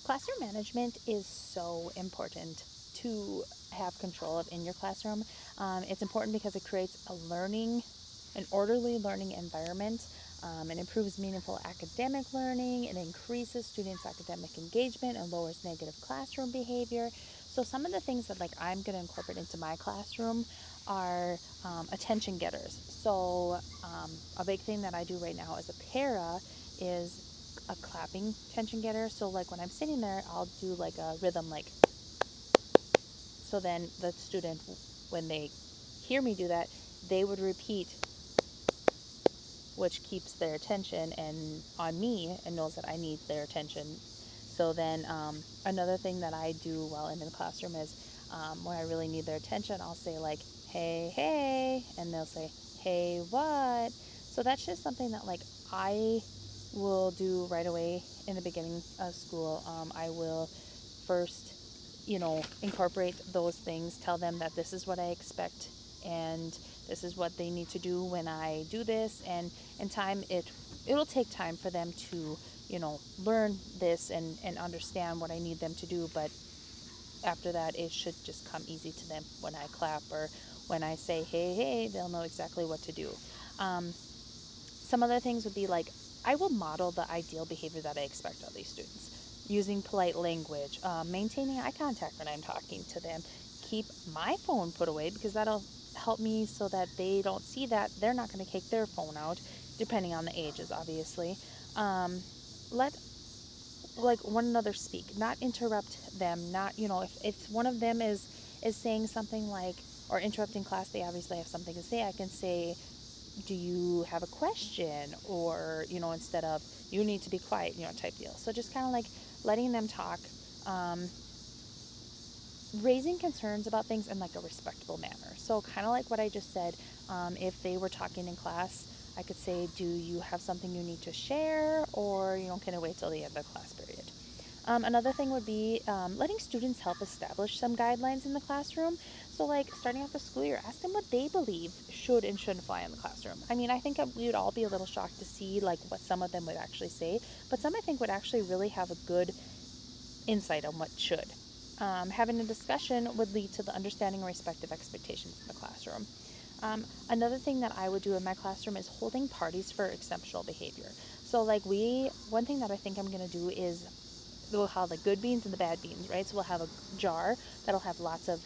Classroom management is so important to have control of in your classroom. It's important because it creates an orderly learning environment. It improves meaningful academic learning. It increases students' academic engagement and lowers negative classroom behavior. So some of the things that I'm going to incorporate into my classroom are attention getters. So a big thing that I do right now as a para is a clapping attention getter. So when I'm sitting there, I'll do like a rhythm, so then the student, when they hear me do that, they would repeat, which keeps their attention and on me and knows that I need their attention. So then another thing that I do while I'm in the classroom is when I really need their attention, I'll say hey, hey, and they'll say, hey, what? So that's just something that I will do right away in the beginning of school. I will first, incorporate those things, tell them that this is what I expect and this is what they need to do when I do this. And in time, it'll take time for them to, learn this and understand what I need them to do. But after that, it should just come easy to them. When I clap or when I say, hey, hey, they'll know exactly what to do. Some other things would be I will model the ideal behavior that I expect of these students, using polite language, maintaining eye contact when I'm talking to them, keep my phone put away because that'll help me so that they don't see that. They're not going to take their phone out, depending on the ages, obviously. Let one another speak, not interrupt them, not, if one of them is saying something or interrupting class, they obviously have something to say. I can say, do you have a question? Or, instead of, you need to be quiet, type deal. So just kind of letting them talk, um, raising concerns about things in a respectable manner. So kind of like what I just said, if they were talking in class, I could say, do you have something you need to share? Or, can I wait till the end of the class period? Another thing would be letting students help establish some guidelines in the classroom. So, starting off the school year, ask them what they believe should and shouldn't fly in the classroom. I mean, I think we would all be a little shocked to see what some of them would actually say, but some I think would actually really have a good insight on what should. Having a discussion would lead to the understanding and respect of expectations in the classroom. Another thing that I would do in my classroom is holding parties for exceptional behavior. So, one thing that I think I'm going to do is we'll have the good beans and the bad beans, right? So we'll have a jar that'll have lots of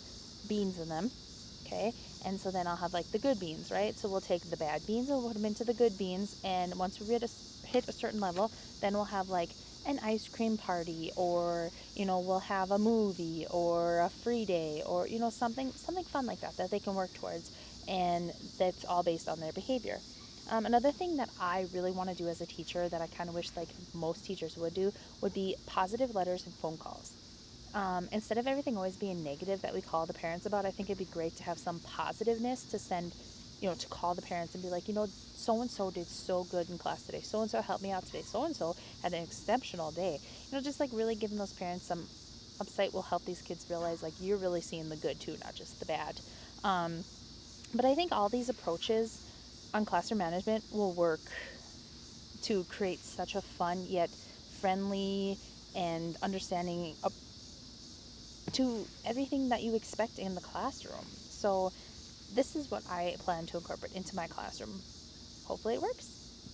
beans in them, okay? And so then I'll have the good beans, right? So we'll take the bad beans and we'll put them into the good beans, and once we hit a certain level, then we'll have an ice cream party, or we'll have a movie or a free day, or something fun like that they can work towards, and that's all based on their behavior. Another thing that I really want to do as a teacher that I kind of wish most teachers would do would be positive letters and phone calls. Instead of everything always being negative that we call the parents about, I think it'd be great to have some positiveness to send, to call the parents and be like, so and so did so good in class today. So and so helped me out today. So and so had an exceptional day. Just really giving those parents some upside will help these kids realize you're really seeing the good too, not just the bad. Um, but I think all these approaches on classroom management will work to create such a fun yet friendly and understanding to everything that you expect in the classroom. So this is what I plan to incorporate into my classroom. Hopefully it works.